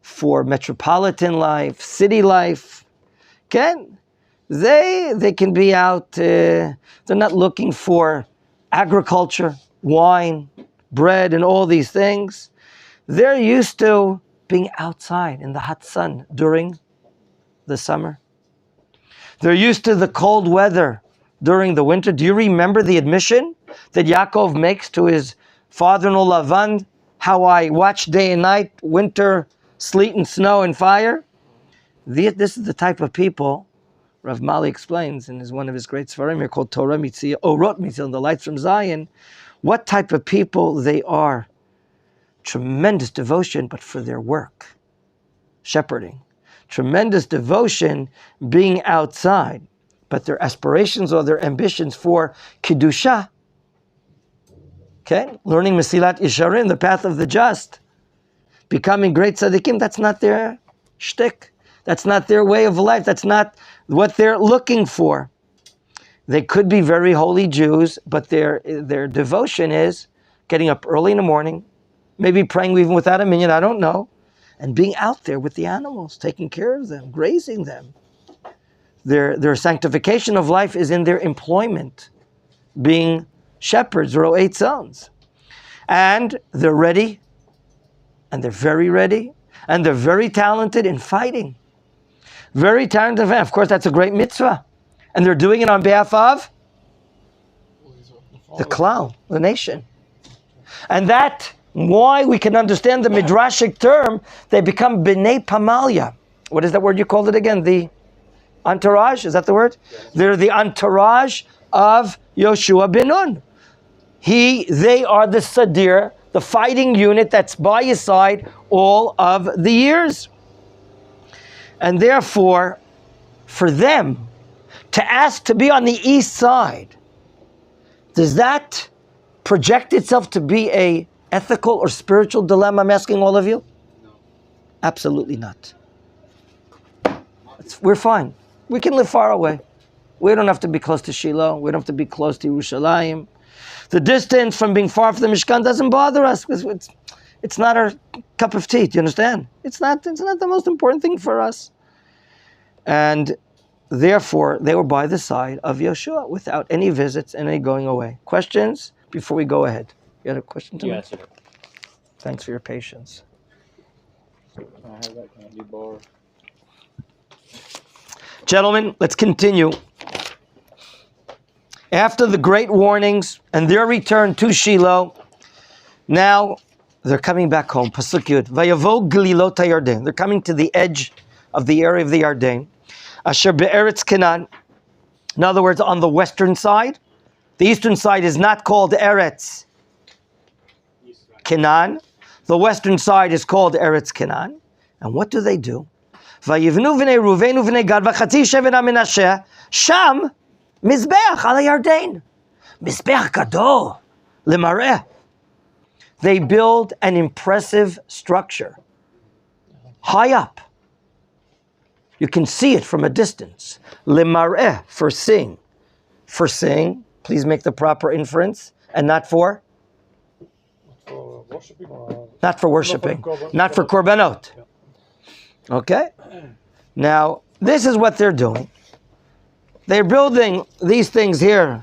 for metropolitan life, city life. Okay? They can be out, they're not looking for agriculture, wine, bread, and all these things. They're used to being outside in the hot sun during the summer. They're used to the cold weather during the winter. Do you remember the admission that Yaakov makes to his father-in-law Lavan? How I watch day and night, winter, sleet and snow and fire. This is the type of people Rav Mali explains in one of his great svarim here called Torah Mitzvah, Orot Mitzvah, the lights from Zion, what type of people they are. Tremendous devotion, but for their work. Shepherding. Tremendous devotion being outside, but their aspirations or their ambitions for Kiddusha. Okay? Learning Mesilat Yesharim, the path of the just. Becoming great tzaddikim, that's not their shtick. That's not their way of life. That's not what they're looking for. They could be very holy Jews, but their devotion is getting up early in the morning, maybe praying even without a minyan, I don't know, and being out there with the animals, taking care of them, grazing them. Their sanctification of life is in their employment, being shepherds, Ro'et Zons. And they're ready, and they're very ready, and they're very talented in fighting. Very talented. Of course, that's a great mitzvah. And they're doing it on behalf of the klal, the nation. And that, why we can understand the midrashic term, they become b'nei pamalia. What is that word you called it again? The entourage? Is that the word? They're the entourage of Yehoshua ben Nun. They are the sadir, the fighting unit that's by his side all of the years. And therefore, for them to ask to be on the east side, does that project itself to be a ethical or spiritual dilemma? I'm asking all of you. No. Absolutely not. We're fine. We can live far away. We don't have to be close to Shiloh. We don't have to be close to Yerushalayim. The distance from being far from the Mishkan doesn't bother us. It's not our cup of tea. Do you understand? It's not the most important thing for us. And therefore, they were by the side of Yehoshua without any visits and any going away. Questions before we go ahead? You had a question to me? Yes, sir. Thanks for your patience. I have that candy bar. Gentlemen, let's continue. After the great warnings and their return to Shiloh, now they're coming back home. Pasuk Yud. Vayavo Galilot HaYarden. They're coming to the edge of the area of the Yarden. Asher be'eretz Canaan. In other words, on the western side. The eastern side is not called Eretz Canaan. The western side is called Eretz Canaan. And what do? Vayivnu v'nei Ruvenu v'nei Gad v'chatzi shevet HaMenasheh Sham Mizbeach al Yarden. Mizbeach gadol lemareh. They build an impressive structure. High up. You can see it from a distance. Lemareh, for seeing. For seeing, please make the proper inference. And not for? Not for worshiping. Not for korbanot. Okay? Now, this is what they're doing. They're building these things here.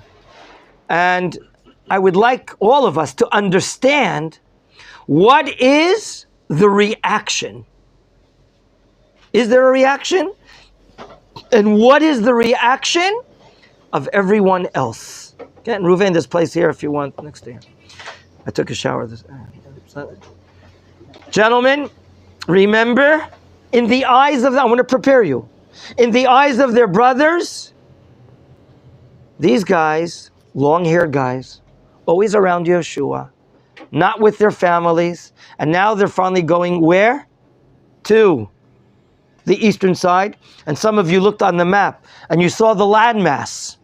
And I would like all of us to understand what is the reaction. Is there a reaction? And what is the reaction of everyone else? Okay, and Ruvain, this place here if you want next to you. I took a shower. Gentlemen, remember, in the eyes of, I want to prepare you. In the eyes of their brothers, these guys, long-haired guys, always around Yehoshua, not with their families, and now they're finally going where? To the eastern side. And some of you looked on the map and you saw the landmass.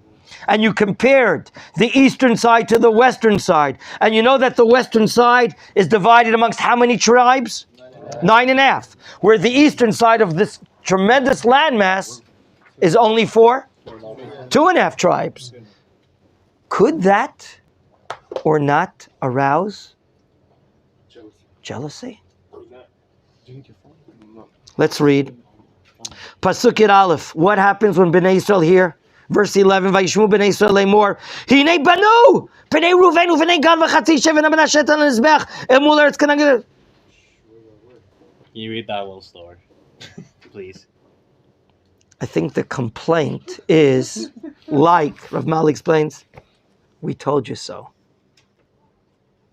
And you compared the eastern side to the western side. And you know that the western side is divided amongst how many tribes? 9.5. Where the eastern side of this tremendous landmass is only for 2.5 tribes. Could that or not arouse jealousy? Let's read. Pasuk Yud Aleph. What happens when Bnei Yisrael hear? Verse 11. Vayishmu Bnei Yisrael lemor. Hinei banu. Bnei Ruvenu v'nei Gad v'chatzi shevet HaMenasheh al mizbeach emul eretz Canaan. Can you read that a little slower, please? I think the complaint is like Rav Mali explains, we told you so.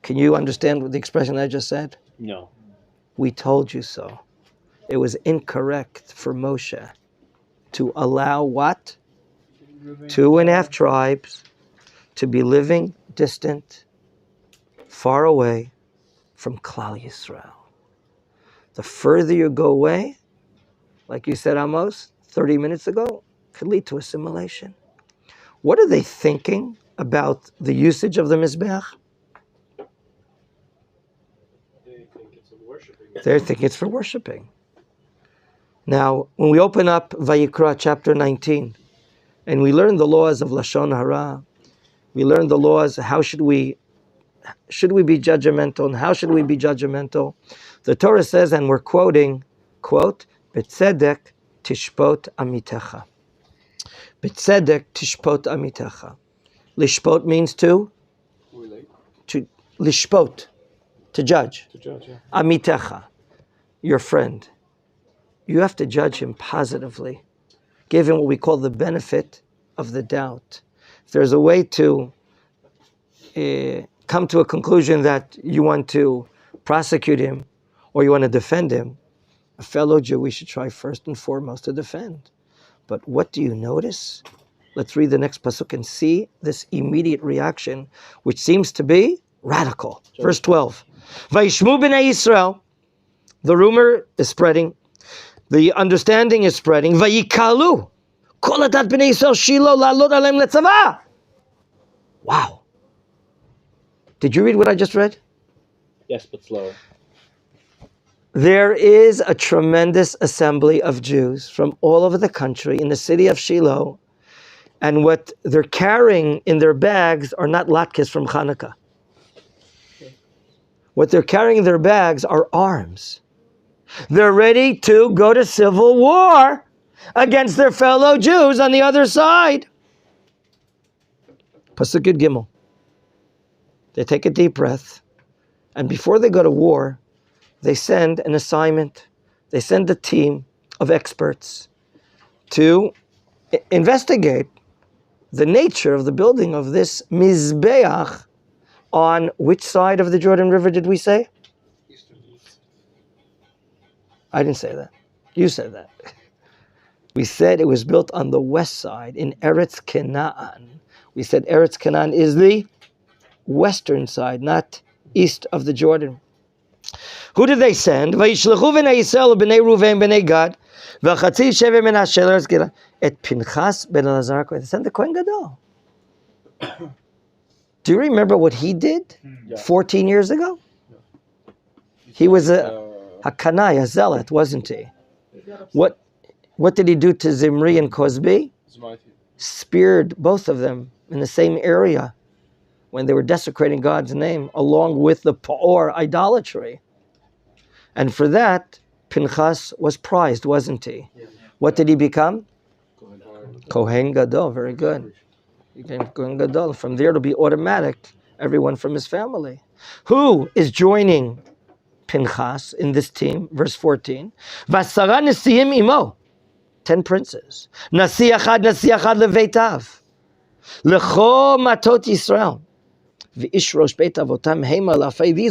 Can you understand what the expression I just said? No. We told you so. It was incorrect for Moshe to allow what? 2.5 tribes to be living distant, far away from Klal Yisrael. The further you go away, like you said, Amos, 30 minutes ago, could lead to assimilation. What are they thinking about the usage of the Mizbeach? They're thinking it's for worshiping. Now, when we open up Vayikra chapter 19, and we learn the laws of Lashon Hara, we learn the laws, how should we be judgmental, and how should we be judgmental? The Torah says, and we're quoting, quote, B'tzedek tishpot amitecha. B'tzedek tishpot amitecha. Lishpot means to lishpot, to judge. Amitecha, your friend. You have to judge him positively. Give him what we call the benefit of the doubt. If there's a way to come to a conclusion that you want to prosecute him or you want to defend him, a fellow Jew, we should try first and foremost to defend. But what do you notice? Let's read the next pasuk and see this immediate reaction, which seems to be radical. Verse 12. Vayishmu b'nei Yisrael. The rumor is spreading. The understanding is spreading. Vayikalu. Kol adat b'nei Yisrael Shiloh la'alot alem letzavah. Wow. Did you read what I just read? Yes, but slower. There is a tremendous assembly of Jews from all over the country in the city of Shiloh, and what they're carrying in their bags are not latkes from Hanukkah. What they're carrying in their bags are arms. They're ready to go to civil war against their fellow Jews on the other side. Pasuk Yud Gimel. They take a deep breath, and before they go to war, they send an assignment. They send a team of experts to investigate the nature of the building of this Mizbeach on which side of the Jordan River did we say? I didn't say that. You said that. We said it was built on the west side in Eretz Canaan. We said Eretz Canaan is the western side, not east of the Jordan. Who did they send? Vayishlechu b'nei Yisrael b'nei Ruven b'nei Gad v'chatzi shevet Menashe l'Eretz Gilad et Pinchas ben Elazar. They sent the Kohen Gadol. Do you remember what he did 14 years ago? He was a Hakanai, a zealot, wasn't he? What did he do to Zimri and Cosby? Speared both of them in the same area when they were desecrating God's name, along with the Pa'or idolatry. And for that, Pinchas was prized, wasn't he? What did he become? Kohen Gadol, very good. He became Kohen Gadol. From there, it'll be automatic, everyone from his family. Who is joining Pinchas in this team? Verse 14. Vasara nesiyim imo. 10 princes. Nasi achad leveitav. Lecho matot Yisrael. These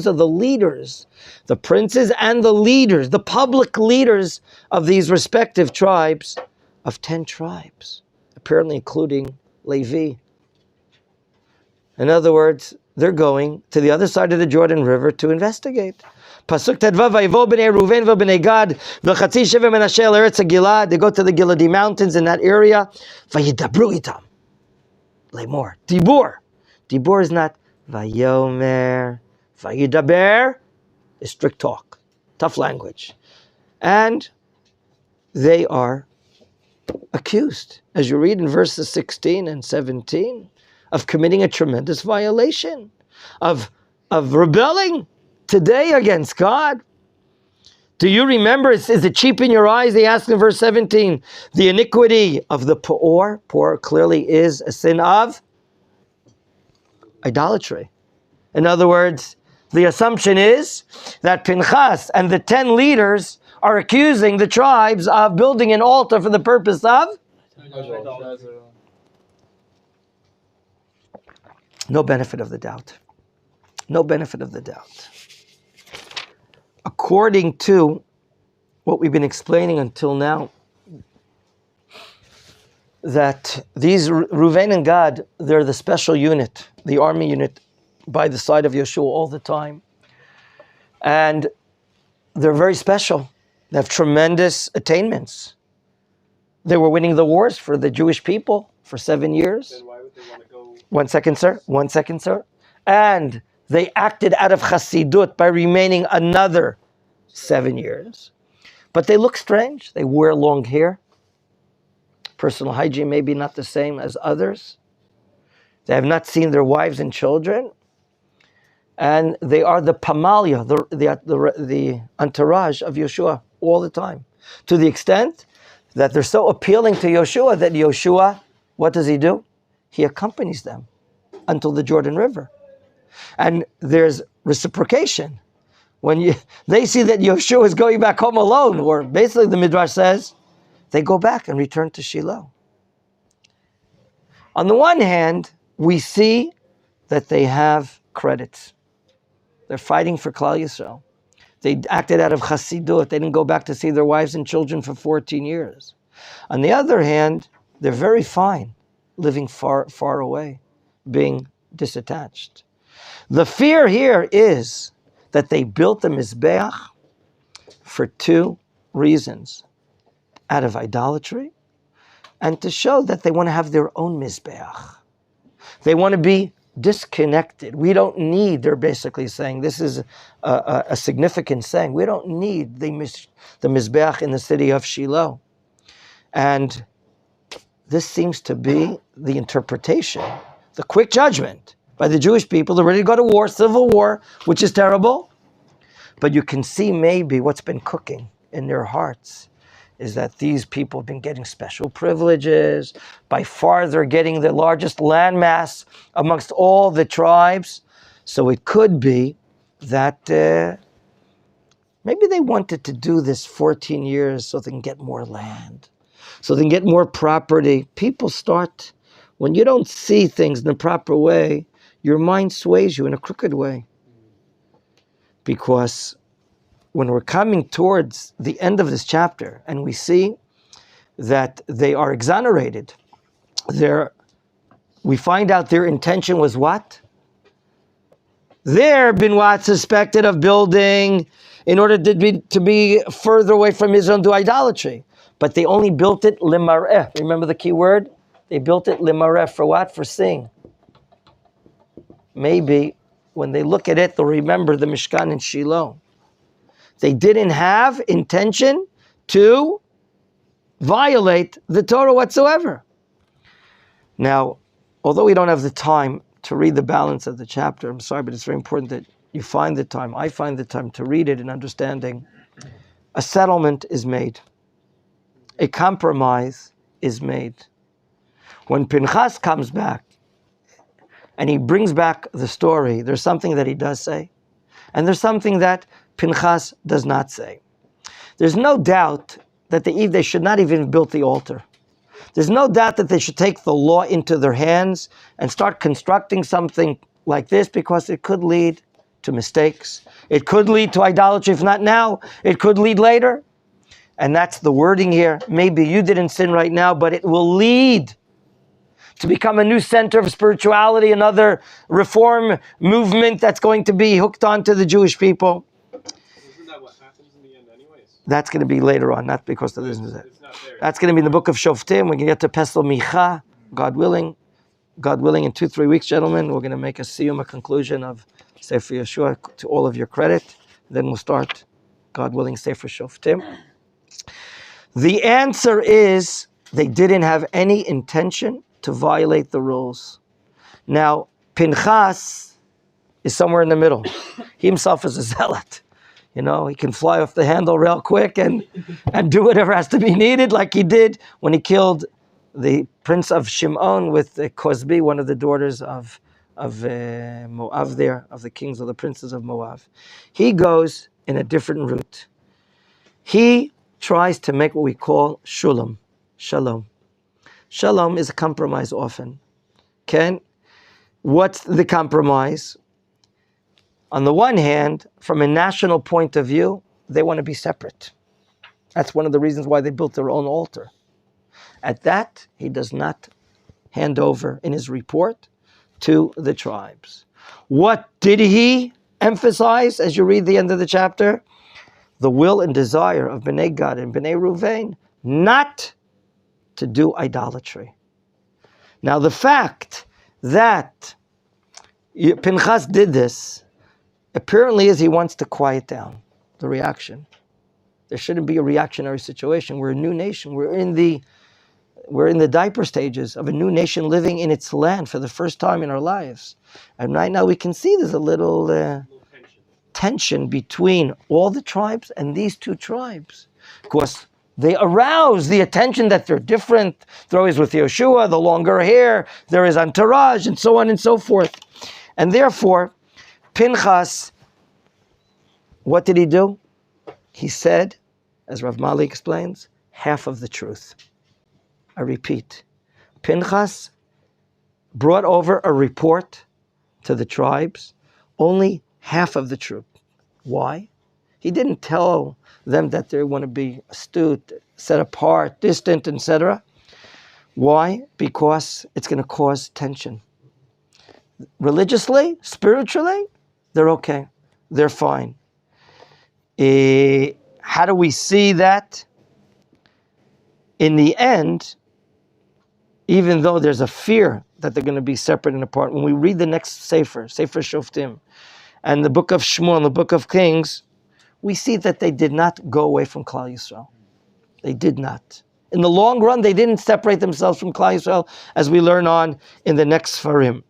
are the leaders, the princes and the leaders, the public leaders of these respective tribes, of 10 tribes, apparently including Levi. In other words, they're going to the other side of the Jordan River to investigate. Pasuk Tedvav Vayivo b'nei Ruven v'b'nei Gad v'chatzi shevet Menashe l'Eretz Gilad. They go to the Giladi mountains in that area. Vayidabru itam. Lemor. Dibur. Dibur is not Vayomer. Vayidaber is strict talk, tough language. And they are accused, as you read in verses 16 and 17, of committing a tremendous violation, of rebelling today against God. Do you remember, is it cheap in your eyes? They ask in verse 17, the iniquity of the Pa'or. Pa'or clearly is a sin of idolatry. In other words, the assumption is that Pinchas and the 10 leaders are accusing the tribes of building an altar for the purpose of no benefit of the doubt. No benefit of the doubt. According to what we've been explaining until now, that these Reuven and Gad, they're the special unit, the army unit by the side of Yeshua all the time. And they're very special. They have tremendous attainments. They were winning the wars for the Jewish people for 7 years. Then why would they want to go? 1 second, sir. 1 second, sir. And they acted out of Chassidut by remaining another 7 years. But they look strange. They wear long hair. Personal hygiene may be not the same as others. They have not seen their wives and children. And they are the pamalia, the entourage of Yeshua all the time. To the extent that they're so appealing to Yeshua that Yeshua, what does he do? He accompanies them until the Jordan River. And there's reciprocation. When they see that Yeshua is going back home alone, or basically the Midrash says, they go back and return to Shiloh. On the one hand, we see that they have credits. They're fighting for Klal Yisrael. They acted out of Chassidut. They didn't go back to see their wives and children for 14 years. On the other hand, they're very fine, living far, far away, being disattached. The fear here is that they built the Mizbeach for 2 reasons. Out of idolatry, and to show that they want to have their own Mizbeach. They want to be disconnected. We don't need, they're basically saying, this is a significant saying, we don't need the Mizbeach in the city of Shiloh. And this seems to be the interpretation, the quick judgment by the Jewish people. They're ready to go to war, civil war, which is terrible. But you can see maybe what's been cooking in their hearts is that these people have been getting special privileges. By far, they're getting the largest landmass amongst all the tribes. So it could be that maybe they wanted to do this 14 years so they can get more land, so they can get more property. People start, when you don't see things in the proper way, your mind sways you in a crooked way. Because when we're coming towards the end of this chapter and we see that they are exonerated, we find out their intention was what? There, Binwat suspected of building in order to be further away from Israel and do idolatry. But they only built it limareh. Remember the key word? They built it limareh. For what? For seeing. Maybe when they look at it, they'll remember the Mishkan in Shiloh. They didn't have intention to violate the Torah whatsoever. Now, although we don't have the time to read the balance of the chapter, I'm sorry, but it's very important that you find the time. I find the time to read it in understanding. A settlement is made. A compromise is made. When Pinchas comes back and he brings back the story, there's something that he does say, and there's something that Pinchas does not say. There's no doubt that they should not even have built the altar. There's no doubt that they should take the law into their hands and start constructing something like this, because it could lead to mistakes. It could lead to idolatry. If not now, it could lead later. And that's the wording here. Maybe you didn't sin right now, but it will lead to become a new center of spirituality, another reform movement that's going to be hooked onto the Jewish people. Isn't that what happens in the end anyways? That's going to be later on, not because of this. It's not there. That's going to be in the book of Shoftim. We're going to get to Pesel Micha, God willing. God willing, in 2-3 weeks, gentlemen, we're going to make a conclusion of Sefer Yehoshua to all of your credit. Then we'll start, God willing, Sefer Shoftim. The answer is they didn't have any intention to violate the rules. Now, Pinchas is somewhere in the middle. He himself is a zealot. You know, he can fly off the handle real quick and do whatever has to be needed, like he did when he killed the prince of Shimon with Cosbi, one of the daughters of Moab there, of the kings of the princes of Moab. He goes in a different route. He tries to make what we call shalom. Shalom is a compromise often. Okay? What's the compromise? On the one hand, from a national point of view, they want to be separate. That's one of the reasons why they built their own altar. At that, he does not hand over in his report to the tribes. What did he emphasize as you read the end of the chapter? The will and desire of Bnei Gad and Bnei Ruvain not to do idolatry. Now the fact that Pinchas did this apparently is he wants to quiet down the reaction. There shouldn't be a reactionary situation. We're a new nation. We're in the diaper stages of a new nation living in its land for the first time in our lives. And right now we can see there's a little tension between all the tribes and these two tribes. Of course, they arouse the attention that they're different. They're always with Yehoshua, the longer hair, there is entourage, and so on and so forth. And therefore, Pinchas, what did he do? He said, as Rav Mali explains, half of the truth. I repeat, Pinchas brought over a report to the tribes, only half of the truth. Why? He didn't tell them that they want to be astute, set apart, distant, etc. Why? Because it's going to cause tension. Religiously, spiritually, they're okay. They're fine. How do we see that? In the end, even though there's a fear that they're going to be separate and apart, when we read the next Sefer Shoftim, and the book of Shmuel, and the book of Kings, we see that they did not go away from Klal Yisrael. They did not. In the long run, they didn't separate themselves from Klal Yisrael, as we learn on in the next Sfarim.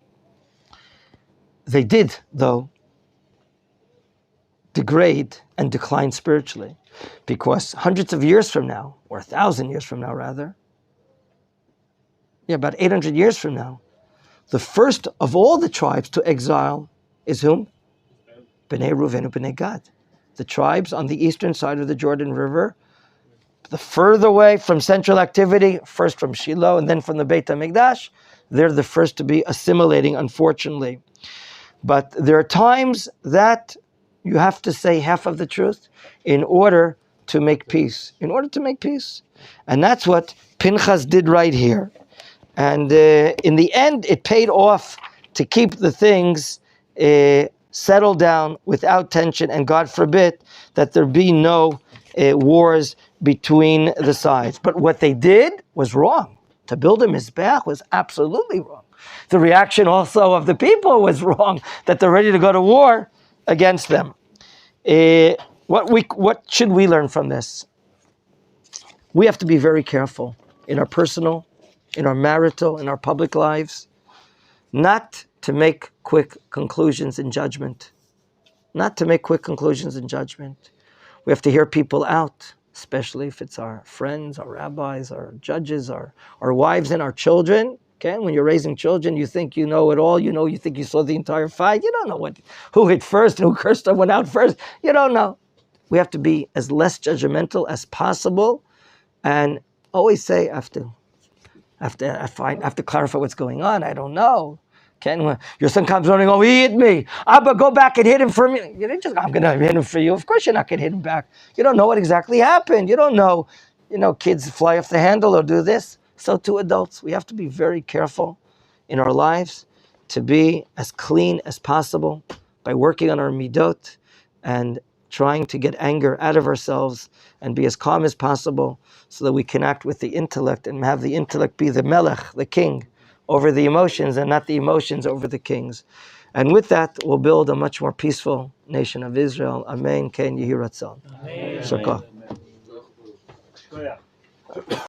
They did, though, degrade and decline spiritually. Because hundreds of years from now, or 1,000 years from now rather, about 800 years from now, the first of all the tribes to exile is whom? Bnei Reuven and Bnei Gad. The tribes on the eastern side of the Jordan River, the further away from central activity, first from Shiloh and then from the Beit HaMikdash, they're the first to be assimilating, unfortunately. But there are times that you have to say half of the truth in order to make peace. In order to make peace. And that's what Pinchas did right here. And in the end, it paid off to keep the things settled down without tension, and God forbid that there be no wars between the sides. But what they did was wrong. To build a mizbeach was absolutely wrong. The reaction also of the people was wrong, that they're ready to go to war against them. What should we learn from this? We have to be very careful in our personal, in our marital, in our public lives, not to make quick conclusions in judgment. Not to make quick conclusions in judgment. We have to hear people out, especially if it's our friends, our rabbis, our judges, our wives and our children. Okay, when you're raising children, you think you know it all. You think you saw the entire fight. You don't know who hit first and who cursed someone out first. You don't know. We have to be as less judgmental as possible, and always say, I have to clarify what's going on. I don't know. Your son comes running, oh, he hit me. Abba, go back and hit him for me. You didn't just, I'm going to hit him for you. Of course you're not going to hit him back. You don't know what exactly happened. You don't know, kids fly off the handle or do this. So too adults. We have to be very careful in our lives to be as clean as possible by working on our midot and trying to get anger out of ourselves and be as calm as possible so that we can act with the intellect and have the intellect be the melech, the king, over the emotions and not the emotions over the kings. And with that, we'll build a much more peaceful nation of Israel. Amen. Ken Yehi Ratzon. Shakah.